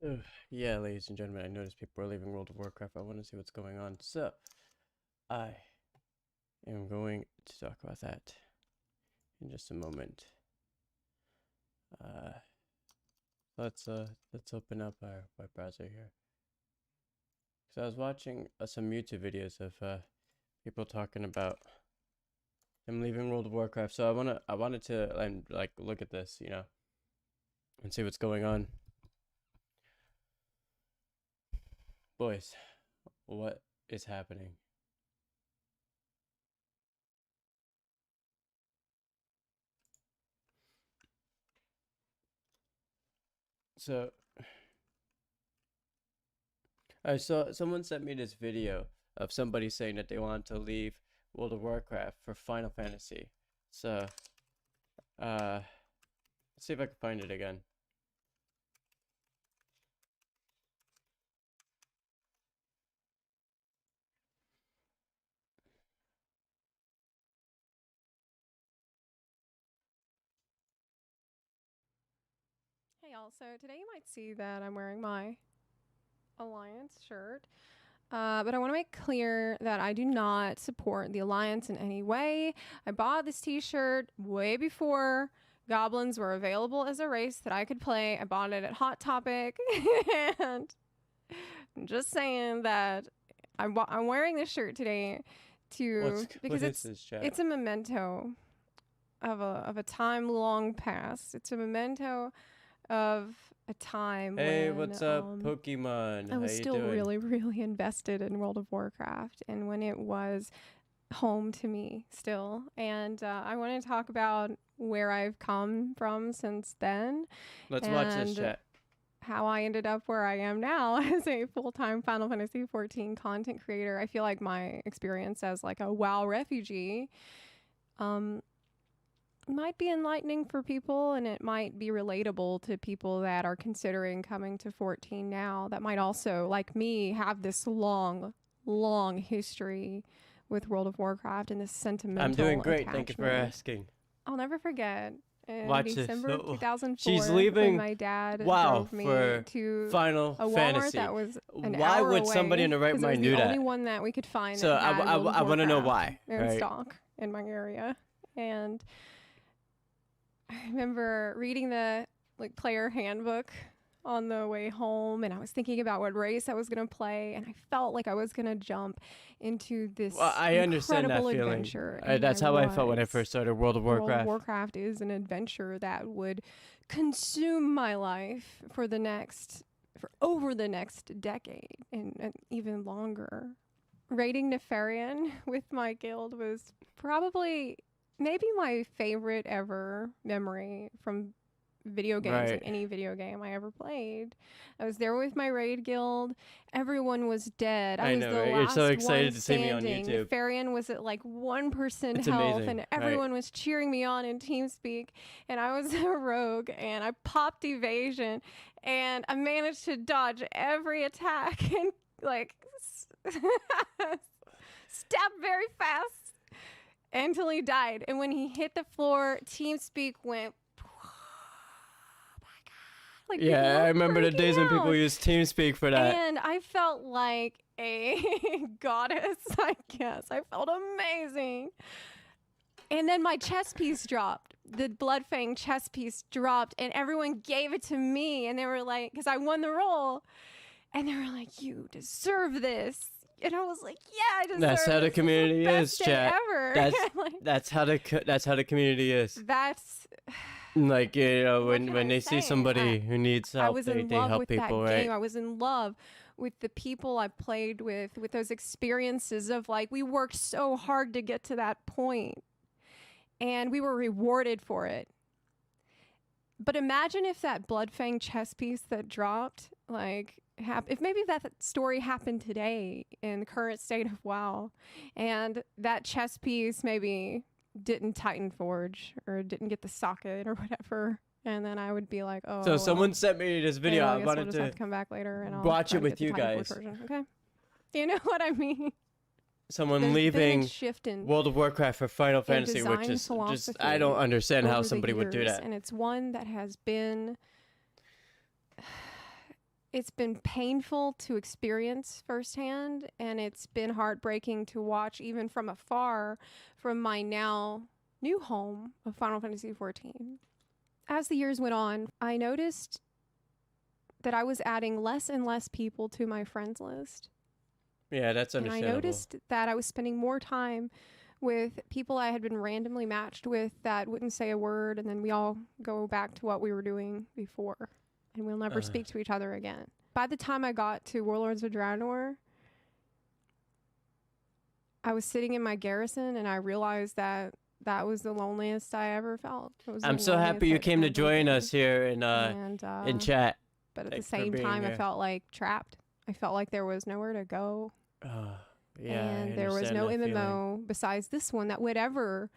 Ugh, yeah, ladies and gentlemen, I noticed people are leaving World of Warcraft. I want to see what's going on. So, I am going to talk about that in just a moment. Uh, let's open up our web browser here. So I was watching some YouTube videos of people talking about them leaving World of Warcraft. So I wanted to like look at this, and see what's going on. Boys, what is happening? So I saw someone sent me this video of somebody saying that they want to leave World of Warcraft for Final Fantasy. So, let's see if I can find it again. Hey y'all, so today you might see that I'm wearing my Alliance shirt, but I want to make clear that I do not support the Alliance in any way. I bought this t-shirt way before goblins were available as a race that I could play. I bought it at Hot Topic, and I'm just saying that I'm wearing this shirt today because it's a memento of a time long past. It's a memento of a time Hey, when what's up, Pokemon? I was How you still doing? really invested in World of Warcraft, and when it was home to me still. And I want to talk about where I've come from since then. Let's watch this chat. How I ended up where I am now as a full-time Final Fantasy XIV content creator. I feel like my experience as like a WoW refugee might be enlightening for people, and it might be relatable to people that are considering coming to 14 now, that might also, like me, have this long history with World of Warcraft and this sentimental I'm doing great. attachment. Thank you for asking. I'll never forget in Watch December this. 2004 She's leaving. when my dad Wow, drove me for to Final a Walmart Fantasy. that was an Why hour would away, somebody in the right 'cause it was mind do the that? only one that we could find So that had World of I want to know Warcraft why. in Right? stock in my area. And I remember reading the player handbook on the way home, and I was thinking about what race I was going to play, and I felt like I was going to jump into this I understand that feeling. adventure. That's how I felt when I first started World of Warcraft. World of Warcraft is an adventure that would consume my life for over the next decade and even longer. Raiding Nefarian with my guild was probably maybe my favorite ever memory from video games, like any video game I ever played. I was there with my raid guild. Everyone was dead. I was know, the right? last You're so excited to see standing. me on YouTube. Nefarian was at like 1% It's health, amazing, and everyone was cheering me on in TeamSpeak. And I was a rogue, and I popped evasion, and I managed to dodge every attack and step very fast until he died. And when he hit the floor, TeamSpeak went, like, yeah, I remember the days when people used TeamSpeak for that. And I felt like a goddess, I guess. I felt amazing. And then my chess piece dropped. The Bloodfang chess piece dropped, and everyone gave it to me. And they were like, because I won the role. And they were like, you deserve this. And I was like, yeah, I deserve this. That's how the community is, chat. Ever. That's how the community is. That's like, when they see somebody who needs help, they help people, right? I was in love with the people I played with those experiences of like, we worked so hard to get to that point, and we were rewarded for it. But imagine if that Bloodfang chess piece that dropped, if maybe that story happened today in the current state of WoW, and that chess piece maybe didn't Titan Forge or didn't get the socket or whatever, and then I would be like, oh. So someone sent me this video. I wanted to have to come back later and I'll watch it with you guys. Okay, you know what I mean? Someone leaving World of Warcraft for Final Fantasy, which is just I don't understand how somebody would do that. And it's one that has been. it's been painful to experience firsthand, and it's been heartbreaking to watch even from afar from my now new home of Final Fantasy XIV. As the years went on, I noticed that I was adding less and less people to my friends list. Yeah, that's understandable. And I noticed that I was spending more time with people I had been randomly matched with that wouldn't say a word, and then we all go back to what we were doing before, and we'll never speak to each other again. By the time I got to Warlords of Draenor, I was sitting in my garrison, and I realized that that was the loneliest I ever felt. I'm so happy you came to join us here in chat. But at the same time, I felt like trapped. I felt like there was nowhere to go. Yeah, and there was no MMO besides this one that would ever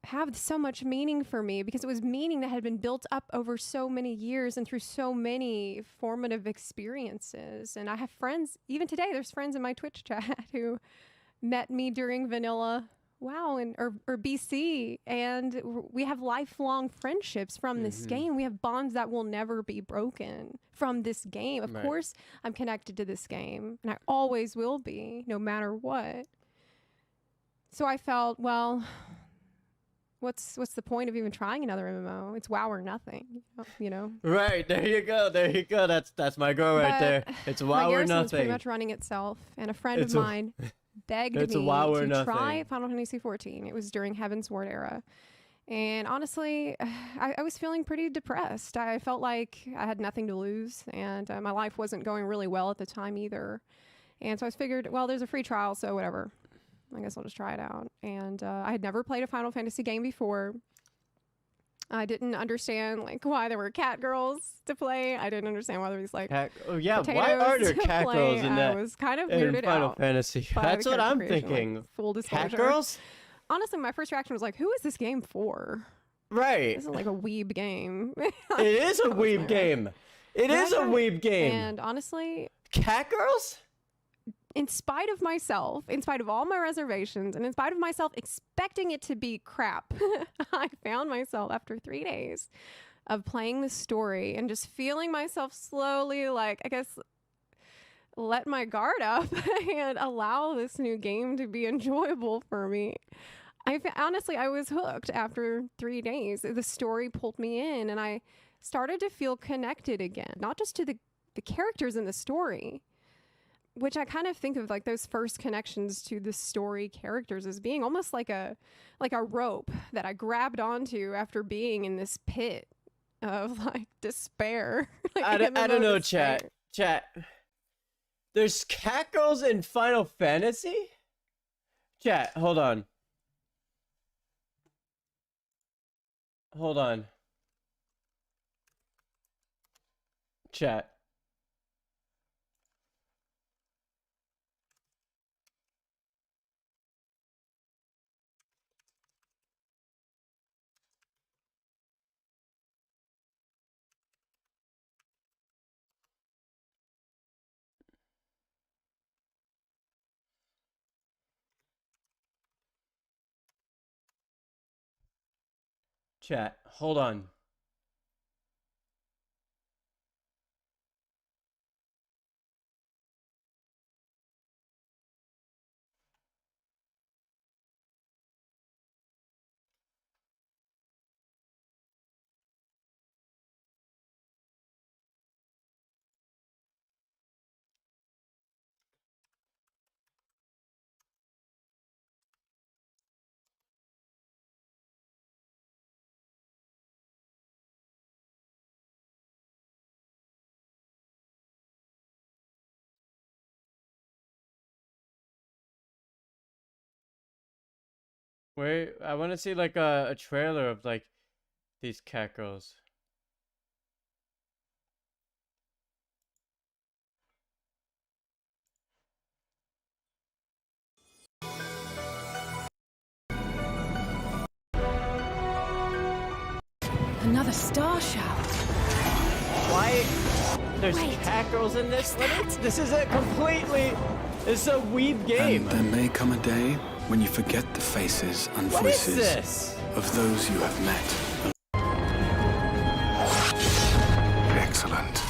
have so much meaning for me, because it was meaning that had been built up over so many years and through so many formative experiences. And I have friends, even today, there's friends in my Twitch chat who met me during vanilla WoW or BC, and we have lifelong friendships from this game. We have bonds that will never be broken from this game. Of course, I'm connected to this game, and I always will be, no matter what. So I felt, well, what's the point of even trying another MMO? It's WoW or nothing, you know. Right, there you go. That's my girl right there. It's WoW or nothing. It's pretty much running itself, and a friend of mine begged me to try Final Fantasy XIV. It was during Heaven's Ward era. And honestly, I was feeling pretty depressed. I felt like I had nothing to lose, and my life wasn't going really well at the time either. And so I figured, well, there's a free trial, so whatever. I guess I'll just try it out. And I had never played a Final Fantasy game before. I didn't understand why there were cat girls to play. I didn't understand why there was why are there cat girls in that? I was kind of weirded Final out. Fantasy. That's what I'm thinking. Full disclosure. Cat girls? Honestly, my first reaction was like, who is this game for? Right. This is like a weeb game. It is a weeb game. It is a weeb game. And honestly, cat girls? In spite of myself, in spite of all my reservations, and in spite of myself expecting it to be crap, I found myself after 3 days of playing the story and just feeling myself slowly, I guess, let my guard up and allow this new game to be enjoyable for me. Honestly, I was hooked after 3 days. The story pulled me in, and I started to feel connected again, not just to the characters in the story, which I kind of think of those first connections to the story characters as being almost like a rope that I grabbed onto after being in this pit of despair. I don't know, chat. There's cat girls in Final Fantasy? Chat, hold on. Chat. Chat, hold on. Wait, I want to see a trailer of these cat girls. Another star shout. Why? There's cat girls in this? This is a weeb game. And there may come a day when you forget the faces and voices of those you have met. Excellent.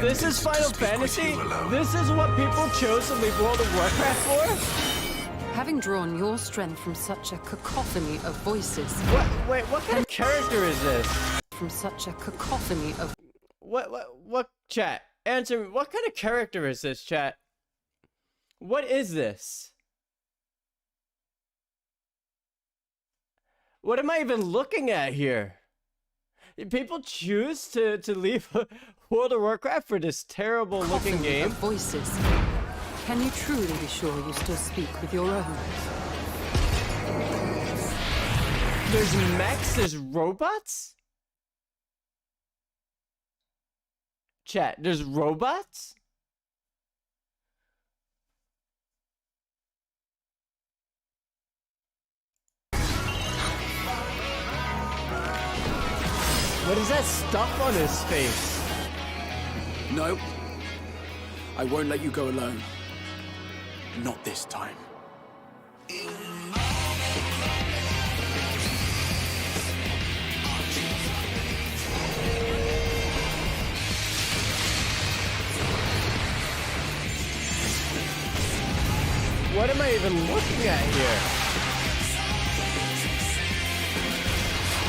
This is Final Fantasy? This is what people chose to leave World of Warcraft for? Having drawn your strength from such a cacophony of voices. Wait, what kind of character is this? From such a cacophony of... What, chat? Answer me, what kind of character is this, chat? What is this? What am I even looking at here? People choose to leave World of Warcraft for this terrible looking game? Of voices. Can you truly be sure you still speak with your own? There's mechs, there's robots? Chat, there's robots? What is that stuff on his face? No. I won't let you go alone. Not this time. What am I even looking at here?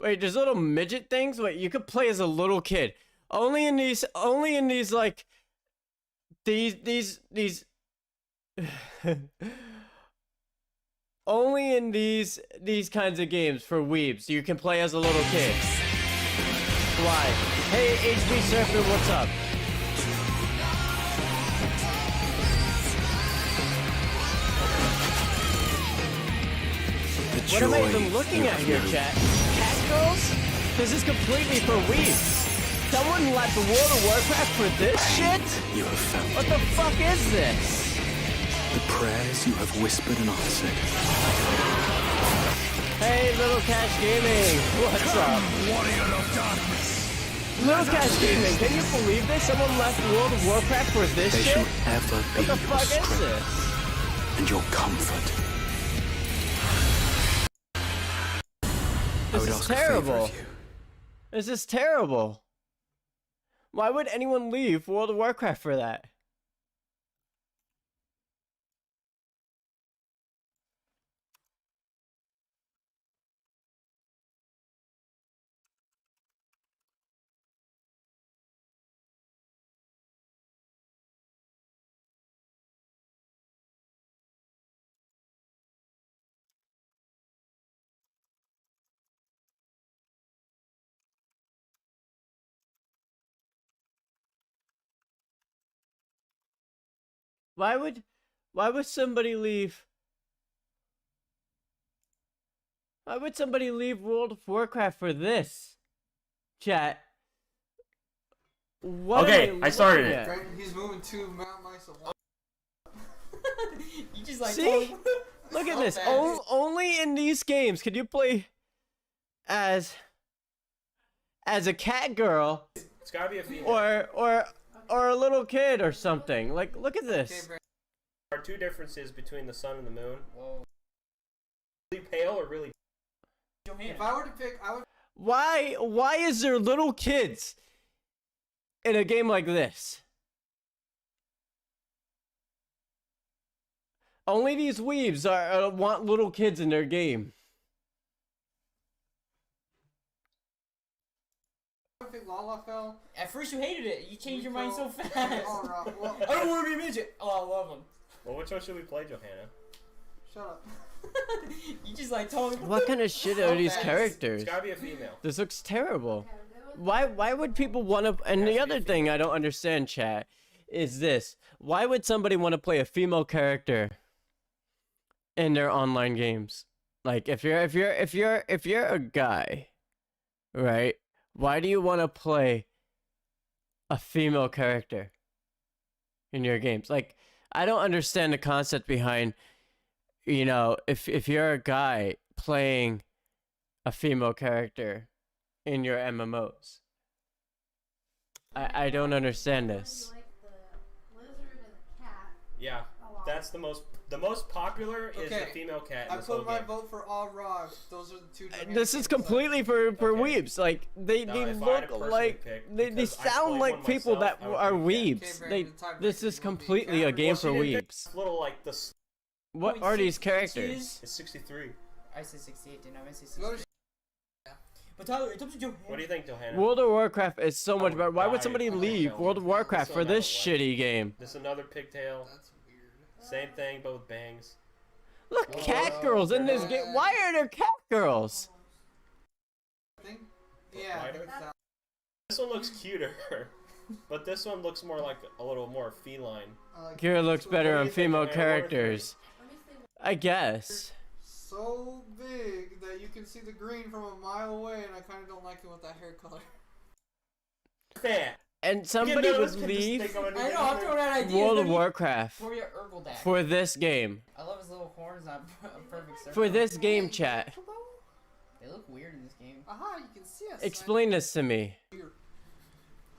Wait, there's little midget things? Wait, you could play as a little kid. Only in these like these only in these kinds of games for weebs you can play as a little kid. Why? Hey HB Surfer, what's up? What am I even looking at here, chat? Cat girls? This is completely for weebs. Someone left the World of Warcraft for this shit? You have found What the fuck is this? the prayers you have whispered and answered. Hey, Little Cash Gaming, what's up? Warrior of darkness. Little Cash Gaming, can you believe this? Someone left World of Warcraft for this They shit? shall ever be What the your fuck is strength this? and your comfort. This I would is ask a favor terrible. of you. This is terrible. Why would anyone leave World of Warcraft for that? Why would somebody leave? Why would somebody leave World of Warcraft for this? Chat. What Okay, am I started looking it. at? Greg, he's moving to Mount Misa. You just like See? Look at this. Only in these games can you play as a cat girl It's gotta be a female. or a little kid or something. Like, look at this. There are two differences between the sun and the moon. Whoa. Really pale or really... If I were to pick, I would. Why is there little kids in a game like this? Only these weebs want little kids in their game. Pick Lalafell. At first you hated it. You changed your mind so Rico, fast. Alright, well, I don't want to be a midget. Oh, I love him. Well, which one should we play, Johanna? shut up. You just like told me. What kind of shit are these fast. characters? It's gotta be a female. This looks terrible. Why would people want to? And the other thing I don't understand, chat, is this: why would somebody want to play a female character in their online games? Like, if you're a guy, right? Why do you want to play a female character in your games? Like, I don't understand the concept behind, you know, if you're a guy playing a female character in your MMOs. I don't understand this. Yeah, that's the most The most popular is the Okay, female cat in I this whole put my game. vote for all Rogs. Those are the two. This is completely for Okay. weebs. Like they Now, if I had to look personally like pick, they because I sound played like one people myself, that I would are pick cat. weebs. Okay, They Brandon, time this to is pick one, completely a cat. game Well, for she didn't pick weebs. Little like the. What are these 0.6 characters? inches. It's 63. I said 68, didn't I? I said Go to 68. But Tyler, it comes to Joe. What do you think, Johanna? World of Warcraft is so much would better. Why would die somebody if I leave fell World of into Warcraft this for one. I this don't like shitty game? This is another pigtail. That's weird. Same thing, but with bangs. Look, Oh, cat girls in this game. Why are there cat girls? I think. Yeah. I Wider? think that. This one looks cuter, but this one looks more like a little more feline. I like Kira looks better What do on you think, female Johanna? What do you characters. I guess. so big that you can see the green from a mile away, and I kind of don't like it with that hair color. Fan. And somebody would leave I know, I'm throwing out ideas. World of baby. Warcraft Victoria Urgeldak. for this game. I love his little horns on a perfect circle. For this game, chat. They look weird in this game. Aha, you can see us. Explain this to me.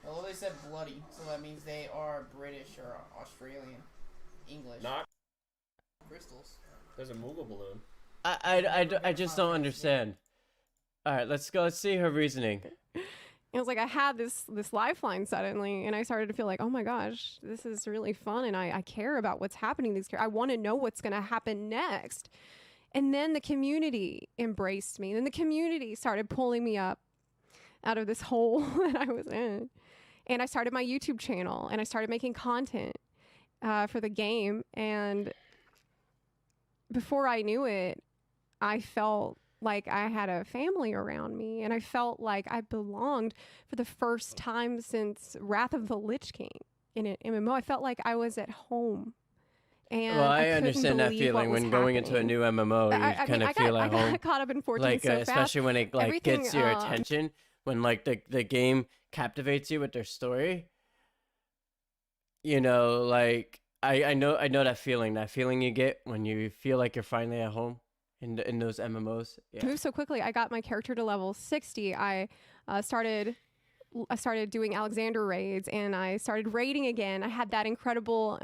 Although they said bloody, so that means they are British or Australian. English. Not. Crystals. There's a Moogle balloon. I just don't understand. Alright, let's go. Let's see her reasoning. It was like I had this lifeline suddenly, and I started to feel like, oh my gosh, this is really fun, and I care about what's happening. I want to know what's going to happen next. And then the community embraced me. Then the community started pulling me up out of this hole that I was in. And I started my YouTube channel, and I started making content for the game. And before I knew it, I felt like I had a family around me, and I felt like I belonged for the first time since Wrath of the Lich King in an MMO. I felt like I was at home. And Well, I couldn't understand that believe what feeling was when going into a happening. new MMO. You kind of feel at I home. got caught up in Fortune Like so fast. especially when it like Everything, gets your attention, when like the game captivates you with their story. You know, like I know that feeling you get when you feel like you're finally at home in those MMOs. Yeah. Moved so quickly. I got my character to level 60. I started doing Alexander raids, and I started raiding again. I had that incredible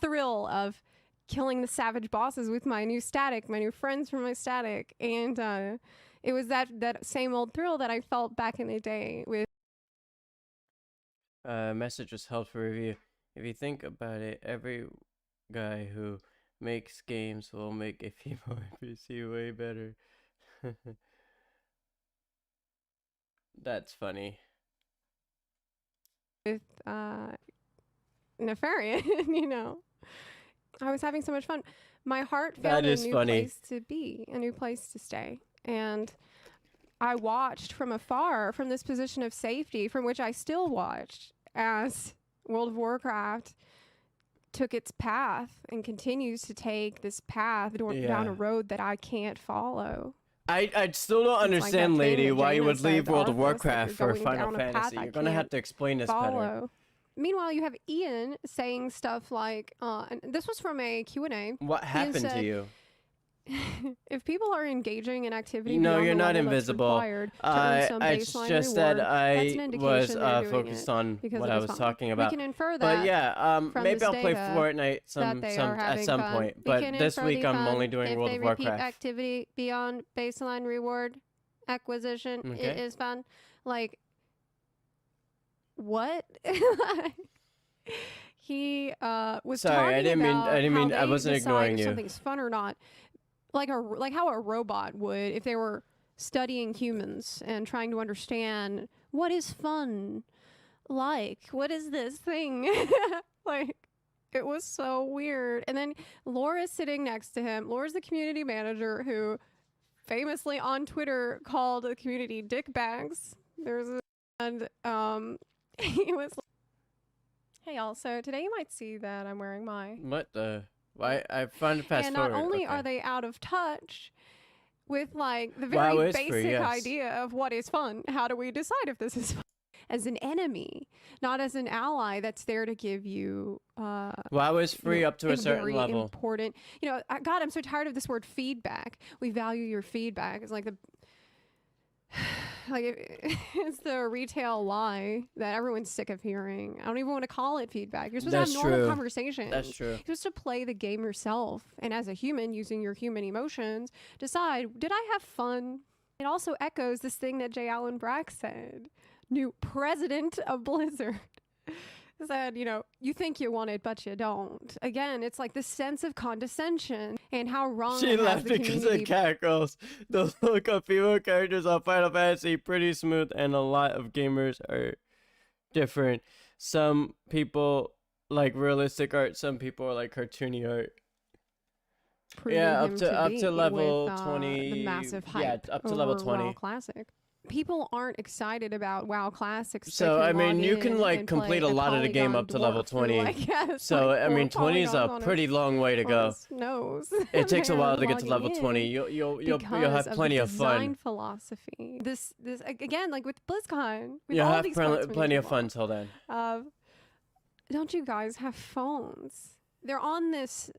thrill of killing the savage bosses with my new static, my new friends from my static, and it was that same old thrill that I felt back in the day with. Message was held for review. If you think about it, every guy who makes games will make a female NPC way better. That's funny. With Nefarian, you know, I was having so much fun. My heart found a new place to be, a new place to stay, and I watched from afar, from this position of safety, from which I still watched as World of Warcraft took its path and continues to take this path down a road that I can't follow. I still don't understand, that thing lady, that why you Jaina would leave said to World of Arthas, that Warcraft you're for going Final down a path Fantasy. I You're gonna have can't to explain this better. follow. Meanwhile, you have Ian saying stuff like, and this was from a Q&A. What happened to said, you? If people are engaging in activity, No, beyond you're the not level that's invisible. required to earn some It's baseline just reward, that that's an I indication was they're doing focused it on because what it I is was fun. talking about. We can infer that. But yeah, from maybe this I'll play data Fortnite that they are at having some fun. point. We But can this infer week the I'm fun only doing if World they of repeat Warcraft. activity beyond baseline reward acquisition. Okay. It is fun. Like, what? He was Sorry, talking I didn't mean- about I didn't how mean- I they wasn't decide ignoring if you. something's fun or not, like how a robot would if they were studying humans and trying to understand what is fun, like what is this thing, like. It was so weird. And then Laura's sitting next to him. Laura's the community manager who famously on Twitter called the community dickbags. And he was like, hey y'all, so today you might see that I'm wearing my... What the? Why? I found fast And forward. not only okay. are they out of touch with like the WoW very is free, basic yes. idea of what is fun, how do we decide if this is fun? As an enemy, not as an ally that's there to give you WoW is free up to a certain very level. important, God, I'm so tired of this word feedback. We value your feedback. It's like like it's the retail lie that everyone's sick of hearing. I don't even want to call it feedback. You're supposed That's to have normal true. conversations. That's true. You're supposed to play the game yourself, and as a human, using your human emotions, decide, did I have fun? It also echoes this thing that J. Allen Brack said, new president of Blizzard. Said, you know, you think you want it, but you don't. Again, it's like this sense of condescension and how wrong She it has left the because community. of cat girls. Those look up female characters on Final Fantasy pretty smooth, and a lot of gamers are different. Some people like realistic art. Some people like cartoony art. Proving Yeah, him up be to level with, 20. The massive hype Yeah, up to level over 20. WoW Classic. People aren't excited about WoW Classics. So, I mean, you can, like, complete a lot of the game up to level 20. So, I mean, 20 is a pretty long way to go. Nose. It takes a while to get to Logging level in 20. You'll because have plenty the of fun. design philosophy. This again, like with BlizzCon, with You'll all have these plenty of fun till then. Don't you guys have phones? They're on this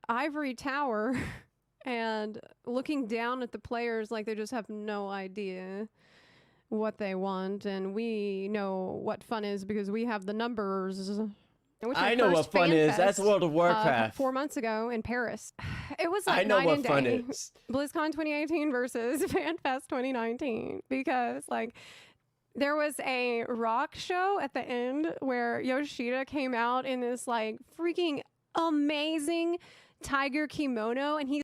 ivory tower and looking down at the players like they just have no idea what they want, and we know what fun is because we have the numbers. I know what fun is. That's World of Warcraft. 4 months ago in Paris. It was like I know night what and fun day. is. BlizzCon 2018 versus FanFest 2019, because like there was a rock show at the end where Yoshida came out in this like freaking amazing tiger kimono, and he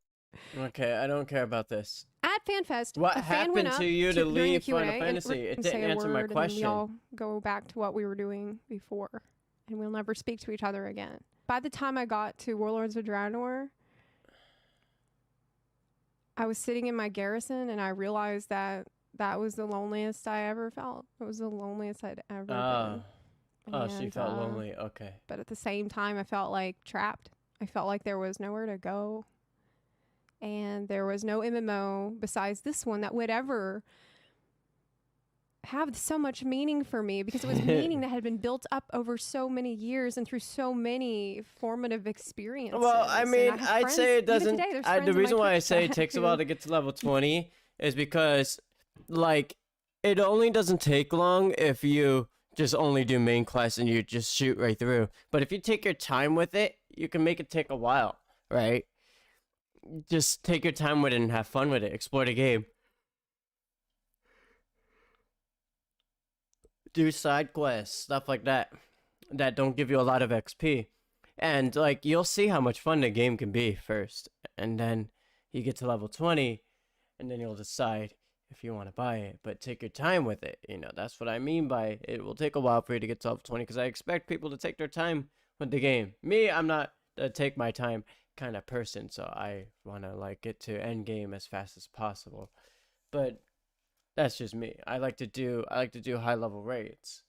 Okay, I don't care about this. at FanFest. What a fan happened went up to you to during the leave Q&A Final and Fantasy? It say didn't a answer my word, and then question. we all go back to what we were doing before, and we'll never speak to each other again. By the time I got to Warlords of Draenor, I was sitting in my garrison, and I realized that that was the loneliest I ever felt. It was the loneliest I'd ever been. Oh, she And, felt lonely. Okay. But at the same time, I felt like trapped. I felt like there was nowhere to go. And there was no MMO besides this one that would ever have so much meaning for me, because it was meaning that had been built up over so many years and through so many formative experiences. Well, I And mean, have I'd friends- say it even doesn't. today, there's The friends in my reason why I Twitch say it chat takes a who- while to get to level 20 is because, like, it only doesn't take long if you just only do main class and you just shoot right through. But if you take your time with it, you can make it take a while, right? Just take your time with it and have fun with it. Explore the game. Do side quests, stuff like that, that don't give you a lot of XP. And, like, you'll see how much fun the game can be first. And then you get to level 20, and then you'll decide if you want to buy it. But take your time with it. You know, that's what I mean by it will take a while for you to get to level 20, because I expect people to take their time with the game. Me, I'm not a take my time kind of person, so I want to, like, get to end game as fast as possible. But that's just me. I like to do high level raids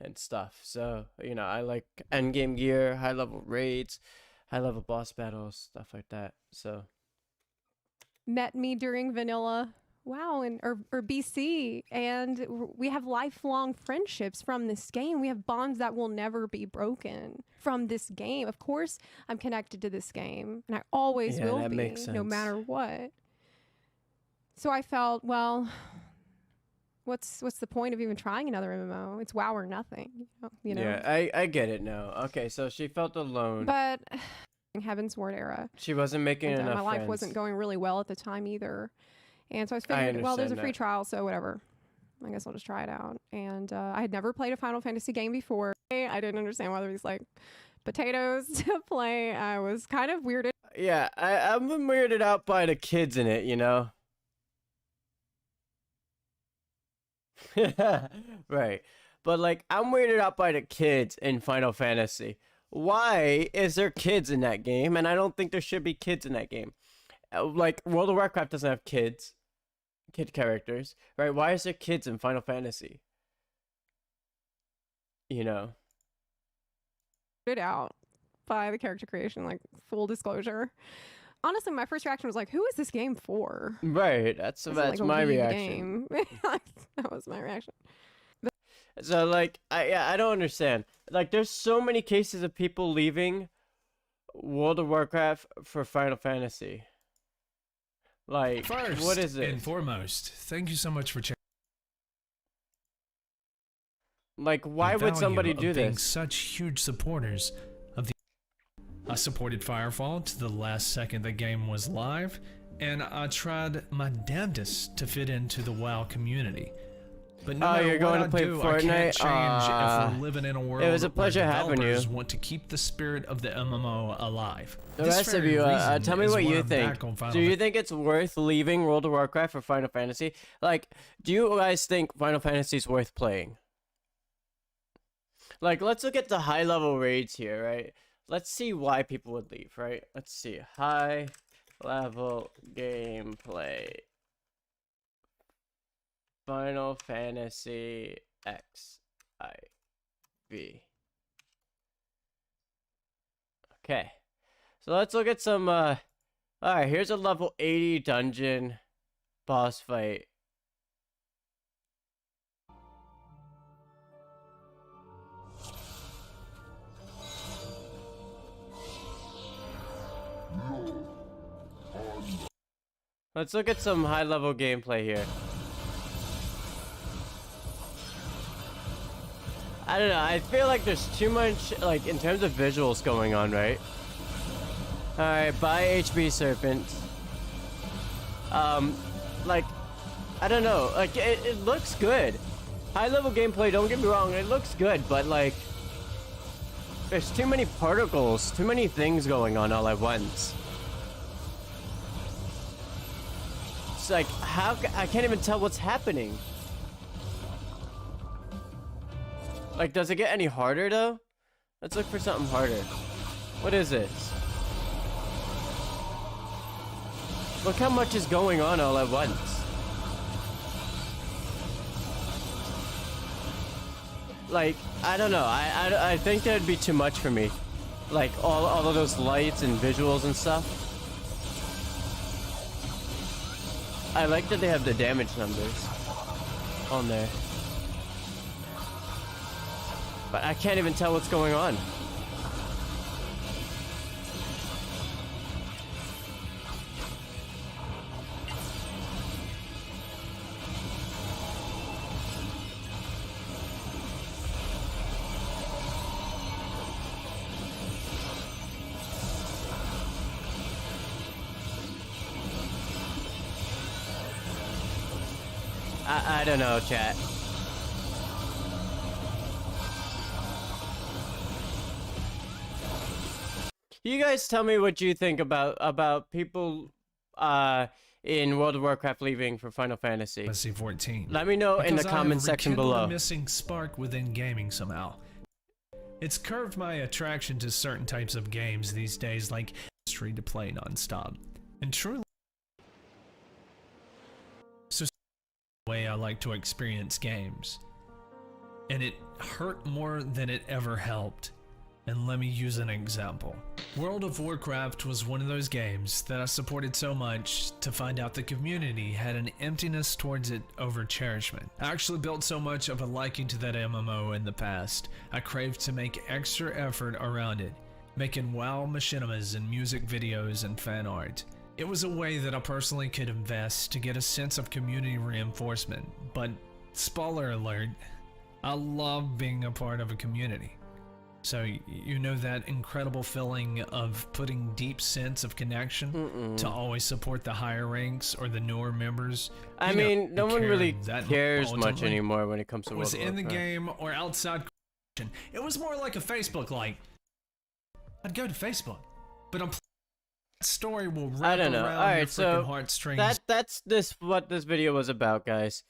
and stuff. So, you know, I like end game gear, high level raids, high level boss battles, stuff like that. So met me during vanilla or BC, and we have lifelong friendships from this game. We have bonds that will never be broken from this game. Of course, I'm connected to this game, and I always Yeah, will that be, makes no sense. matter what. So I felt, well, what's the point of even trying another MMO? It's WoW or nothing, you know. yeah, I get it now. Okay, so she felt alone. But Heaven's Ward era, She wasn't making and enough my life friends. wasn't going really well at the time either. And so I was I figuring, well, there's a understand free that. trial, so whatever. I guess I'll just try it out. And I had never played a Final Fantasy game before. I didn't understand why there was like potatoes to play. I was kind of weirded. Yeah, I'm weirded out by the kids in it, you know? Right. But, like, I'm weirded out by the kids in Final Fantasy. Why is there kids in that game? And I don't think there should be kids in that game. Like, World of Warcraft doesn't have kid characters, right? Why is there kids in Final Fantasy? You know? Out by the character creation, like full disclosure. Honestly, my first reaction was like, who is this game for? Right, that's This is like a my League reaction. game. That was my reaction. So, like, I don't understand. Like, there's so many cases of people leaving World of Warcraft for Final Fantasy. Like, First what is it? and foremost, thank you so much for checking. Like, why the would somebody value do of being this? such huge supporters of the. I supported Firefall to the last second the game was live, and I tried my damnedest to fit into the WoW community. But no matter you're going what to play I do, I can't Fortnite? change if we're living in a world it was a pleasure where having you. developers want to keep the spirit of the MMO alive. The This rest of very you, reason tell me is what why you I'm think. back on Final Do you think it's worth leaving World of Warcraft for Final Fantasy? Like, do you guys think Final Fantasy is worth playing? Like, let's look at the high level raids here, right? Let's see why people would leave, right? Let's see. High level gameplay. Final Fantasy XIV. Okay. So let's look at some, alright, here's a level 80 dungeon boss fight. Let's look at some high level gameplay here. I don't know, I feel like there's too much, like, in terms of visuals going on, right? Alright, buy HB Serpent. Like, I don't know, like, it looks good. High level gameplay, don't get me wrong, it looks good, but, like, there's too many particles, too many things going on all at once. It's like, I can't even tell what's happening. Like, does it get any harder, though? Let's look for something harder. What is this? Look how much is going on all at once. Like, I don't know. I think that would be too much for me. Like, all of those lights and visuals and stuff. I like that they have the damage numbers on there. But I can't even tell what's going on. I don't know, chat. You guys tell me what you think about people in World of Warcraft leaving for Final Fantasy. Fantasy 14. Let me know in the comment section below. A missing spark within gaming somehow. It's curved my attraction to certain types of games these days, like free to play nonstop. And truly, so the way I like to experience games. And it hurt more than it ever helped. And let me use an example. World of Warcraft was one of those games that I supported so much to find out the community had an emptiness towards it over cherishment. I actually built so much of a liking to that MMO in the past, I craved to make extra effort around it, making WoW machinimas and music videos and fan art. It was a way that I personally could invest to get a sense of community reinforcement, but spoiler alert, I love being a part of a community. So you know that incredible feeling of putting deep sense of connection to always support the higher ranks or the newer members. I mean, no one really cares much anymore when it comes to World of Warcraft. Was in the game or outside. It was more like a Facebook like. I'd go to Facebook, but that story will wrap around your freaking heartstrings. That's what this video was about, guys.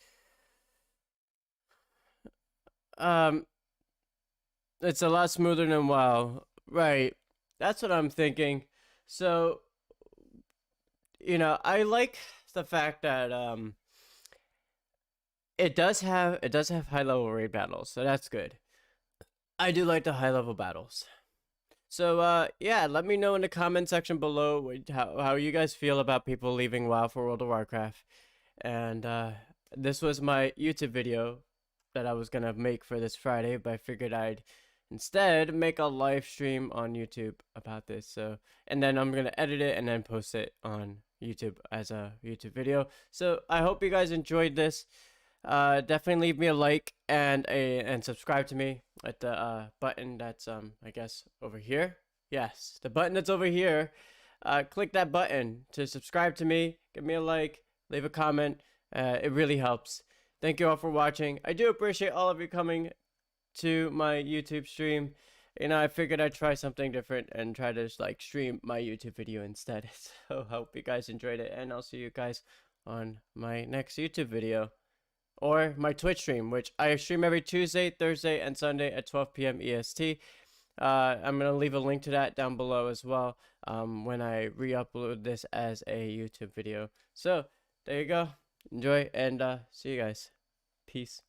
It's a lot smoother than WoW. Right. That's what I'm thinking. So, you know, I like the fact that it does have high level raid battles, so that's good. I do like the high level battles. So yeah, let me know in the comment section below how you guys feel about people leaving WoW for World of Warcraft. And this was my YouTube video that I was gonna make for this Friday, but I figured I'd instead make a live stream on YouTube about this. So, and then I'm gonna edit it and then post it on YouTube as a YouTube video. So I hope you guys enjoyed this. definitely leave me a like and subscribe to me at the button that's I guess over here. Yes, the button that's over here. Click that button to subscribe to me. Give me a like, leave a comment. It really helps. Thank you all for watching. I do appreciate all of you coming to my YouTube stream. You know, I figured I'd try something different and try to like stream my YouTube video instead. So hope you guys enjoyed it, and I'll see you guys on my next YouTube video or my Twitch stream, which I stream every Tuesday, Thursday, and Sunday at 12 p.m. EST. I'm gonna leave a link to that down below as well when I re-upload this as a YouTube video. So there you go. Enjoy, and see you guys. Peace.